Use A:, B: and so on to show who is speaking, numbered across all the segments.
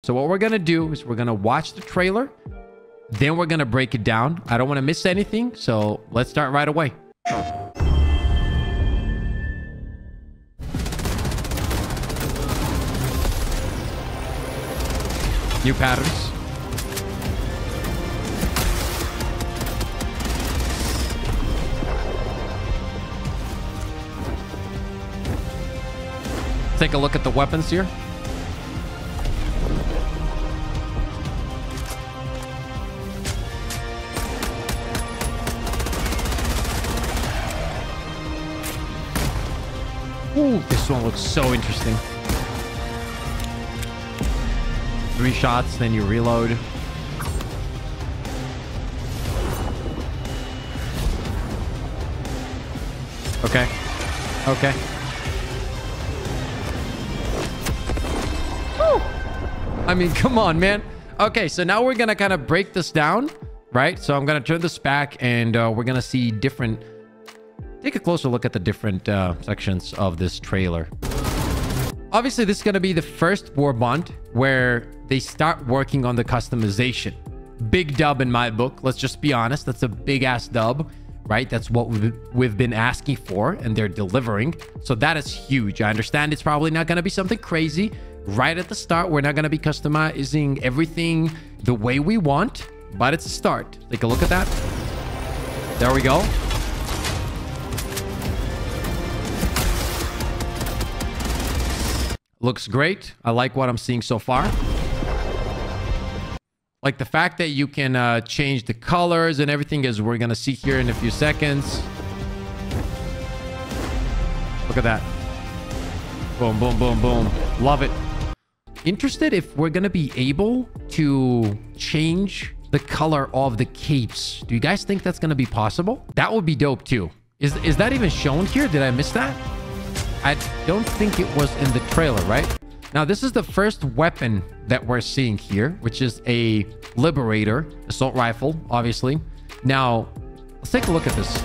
A: So what we're going to do is we're going to watch the trailer. Then we're going to break it down. I don't want to miss anything. So let's start right away. New patterns. Take a look at the weapons here. Ooh, this one looks so interesting. 3 shots, then you reload. Okay. Okay. Woo! I mean, come on, man. Okay, so now we're gonna kind of break this down, right? So I'm gonna turn this back and we're gonna see different... Take a closer look at the different sections of this trailer. Obviously, this is going to be the first Warbond where they start working on the customization. Big dub in my book. Let's just be honest. That's a big ass dub, right? That's what we've been asking for and they're delivering. So that is huge. I understand it's probably not going to be something crazy. Right at the start, we're not going to be customizing everything the way we want, but it's a start. Take a look at that. There we go. Looks great. I like what I'm seeing so far. Like the fact that you can change the colors and everything, as we're going to see here in a few seconds. Look at that. Boom, boom, boom, boom. Love it. Interested if we're going to be able to change the color of the capes. Do you guys think that's going to be possible? That would be dope too. Is that even shown here? Did I miss that? I don't think it was in the trailer, right? Now, this is the first weapon that we're seeing here, which is a Liberator assault rifle, obviously. Now, let's take a look at this.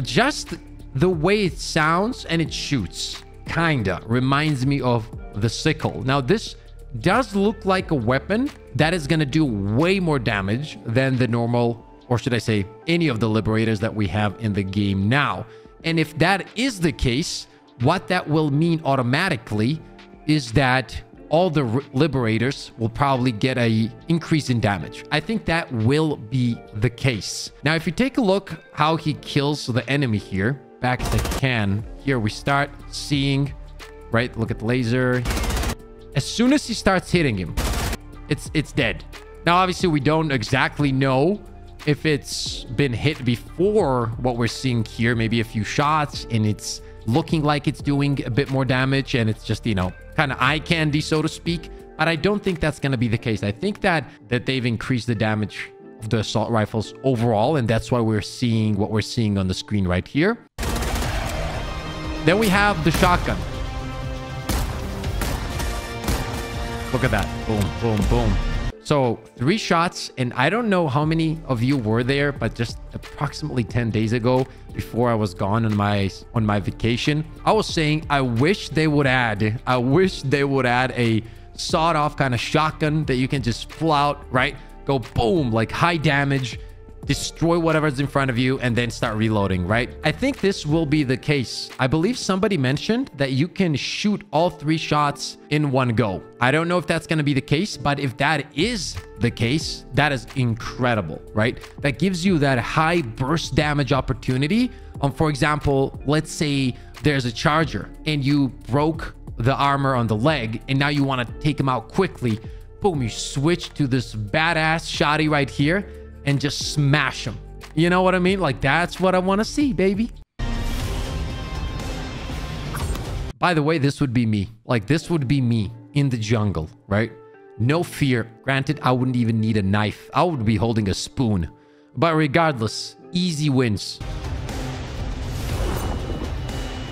A: Just the way it sounds and it shoots kinda reminds me of the sickle. Now, this does look like a weapon that is going to do way more damage than the normal, or should I say, any of the Liberators that we have in the game now. And if that is the case, what that will mean automatically is that all the Liberators will probably get a increase in damage. I think that will be the case. Now, if you take a look how he kills the enemy here, back at the can, here we start seeing, right? Look at the laser. As soon as he starts hitting him, it's dead. Now, obviously, we don't exactly know if it's been hit before what we're seeing here, maybe a few shots, and it's looking like it's doing a bit more damage, and it's just, you know, kind of eye candy, so to speak. But I don't think that's going to be the case. I think that they've increased the damage of the assault rifles overall, and that's why we're seeing what we're seeing on the screen right here. Then we have the shotgun. Look at that. Boom, boom, boom. So 3 shots, and I don't know how many of you were there, but just approximately 10 days ago, before I was gone on my vacation, I was saying I wish they would add a sawed-off kind of shotgun that you can just pull out, right? Go boom, like high damage, destroy whatever's in front of you, and then start reloading, right? I think this will be the case. I believe somebody mentioned that you can shoot all 3 shots in one go. I don't know if that's going to be the case, but if that is the case, that is incredible, right? That gives you that high burst damage opportunity. For example, let's say there's a charger and you broke the armor on the leg, and now you want to take him out quickly. Boom, you switch to this badass shotty right here and just smash them. You know what I mean? Like, that's what I want to see, baby. By the way, this would be me. Like, this would be me in the jungle, right? No fear. Granted, I wouldn't even need a knife. I would be holding a spoon. But regardless, easy wins.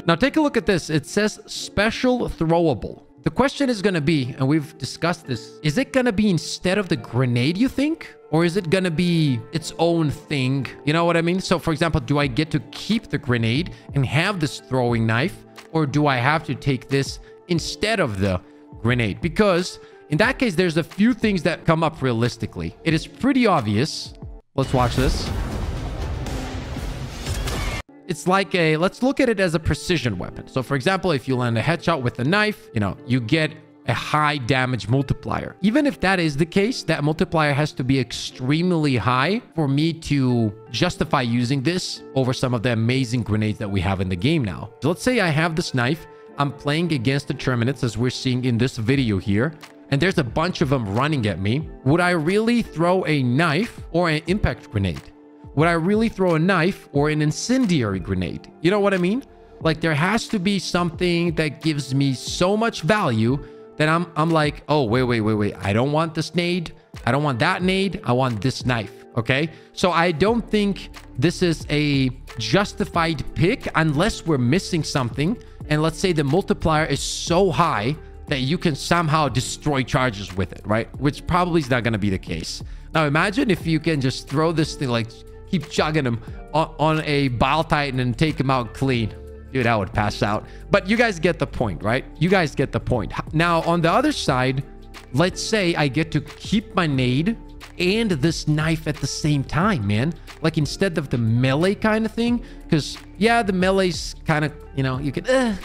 A: Now, take a look at this. It says special throwable. The question is going to be, and we've discussed this, is it going to be instead of the grenade, you think? Or is it going to be its own thing? You know what I mean? So, for example, do I get to keep the grenade and have this throwing knife? Or do I have to take this instead of the grenade? Because In that case, there's a few things that come up realistically. It is pretty obvious. Let's watch this. It's like let's look at it as a precision weapon. So for example, if you land a headshot with a knife, you get a high damage multiplier. Even if that is the case, that multiplier has to be extremely high for me to justify using this over some of the amazing grenades that we have in the game now. So let's say I have this knife. I'm playing against the Terminates, as we're seeing in this video here, and there's a bunch of them running at me. Would I really throw a knife or an impact grenade? Would I really throw a knife or an incendiary grenade? You know what I mean? Like, there has to be something that gives me so much value that I'm like, oh, wait. I don't want this nade. I don't want that nade. I want this knife. Okay. So I don't think this is a justified pick unless we're missing something. And let's say the multiplier is so high that you can somehow destroy charges with it, right? Which probably is not going to be the case. Now, imagine if you can just throw this thing, like keep chugging him on a Bile Titan and take him out clean. Dude, I would pass out. But you guys get the point, right? You guys get the point. Now, on the other side, let's say I get to keep my nade and this knife at the same time, man. Like, instead of the melee kind of thing. Because, yeah, the melee's kind of, you can...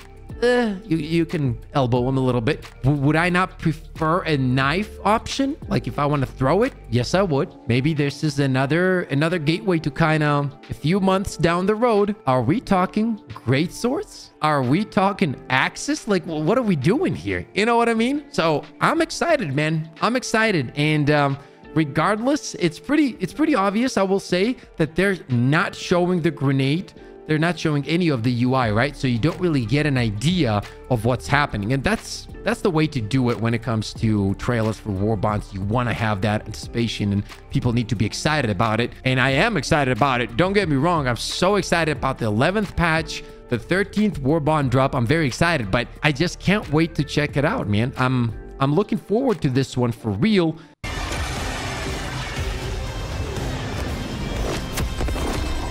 A: you can elbow him a little bit. Would I not prefer a knife option? Like, if I want to throw it, yes, I would. Maybe this is another gateway to kind of a few months down the road. Are we talking great swords? Are we talking axes? Like, well, what are we doing here? You know what I mean? So I'm excited, man. I'm excited. And regardless, it's pretty obvious, I will say, that they're not showing the grenade. They're not showing any of the UI, right? So you don't really get an idea of what's happening. And that's the way to do it when it comes to trailers for war bonds. You want to have that anticipation, and people need to be excited about it. And I am excited about it. Don't get me wrong. I'm so excited about the 11th patch, the 13th war bond drop. I'm very excited, but I just can't wait to check it out, man. I'm looking forward to this one for real.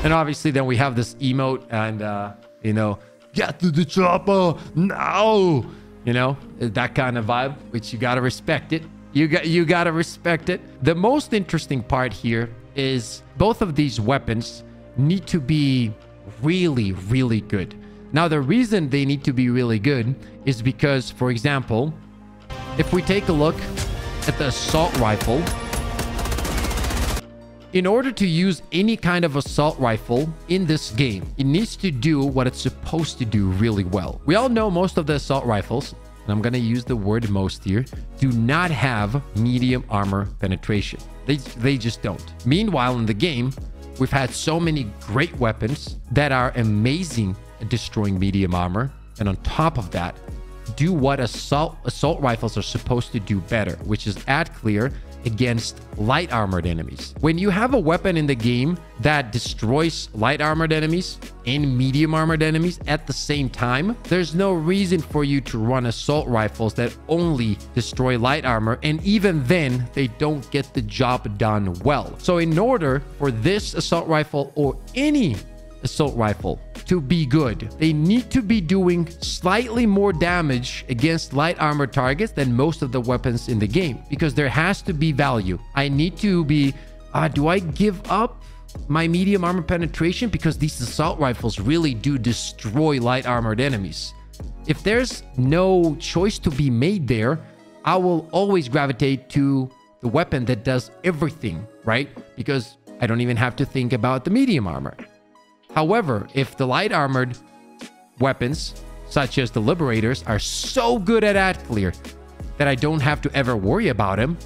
A: And obviously then we have this emote and, get to the chopper now, that kind of vibe, which you got to respect it. You got to respect it. The most interesting part here is both of these weapons need to be really, really good. Now, the reason they need to be really good is because, for example, if we take a look at the assault rifle, in order to use any kind of assault rifle in this game, it needs to do what it's supposed to do really well. We all know most of the assault rifles, and I'm going to use the word most here, do not have medium armor penetration. They just don't. Meanwhile, in the game, we've had so many great weapons that are amazing at destroying medium armor. And on top of that, do what assault rifles are supposed to do better, which is add clear against light armored enemies. When you have a weapon in the game that destroys light armored enemies and medium armored enemies at the same time, there's no reason for you to run assault rifles that only destroy light armor, and even then they don't get the job done well. So in order for this assault rifle or any assault rifle to be good, they need to be doing slightly more damage against light armor targets than most of the weapons in the game, because there has to be value. I need to be, do I give up my medium armor penetration because these assault rifles really do destroy light armored enemies? If there's no choice to be made there, I will always gravitate to the weapon that does everything, right? Because I don't even have to think about the medium armor. However, if the light armored weapons, such as the Liberators, are so good at add clear that I don't have to ever worry about them,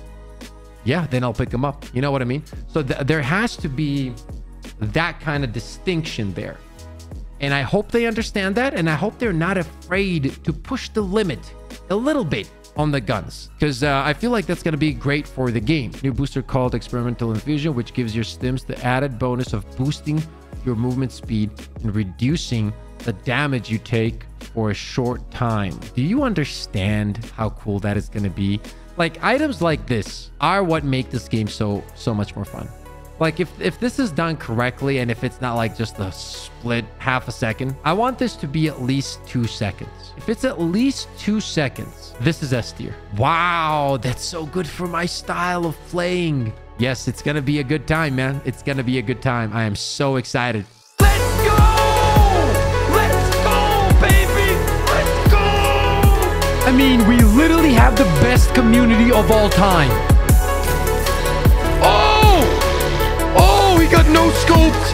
A: yeah, then I'll pick them up. You know what I mean? So there has to be that kind of distinction there. And I hope they understand that. And I hope they're not afraid to push the limit a little bit on the guns, because I feel like that's going to be great for the game. New booster called Experimental Infusion, which gives your stims the added bonus of boosting your movement speed and reducing the damage you take for a short time. Do you understand how cool that is going to be? Like, items like this are what make this game so much more fun. Like if this is done correctly and if it's not like just a split half a second, I want this to be at least 2 seconds. If it's at least 2 seconds, this is S tier. Wow, that's so good for my style of playing. Yes, it's gonna be a good time, man. It's gonna be a good time. I am so excited. Let's go! Let's go, baby! Let's go! I mean, we literally have the best community of all time. Oh! Oh, he got no scoped.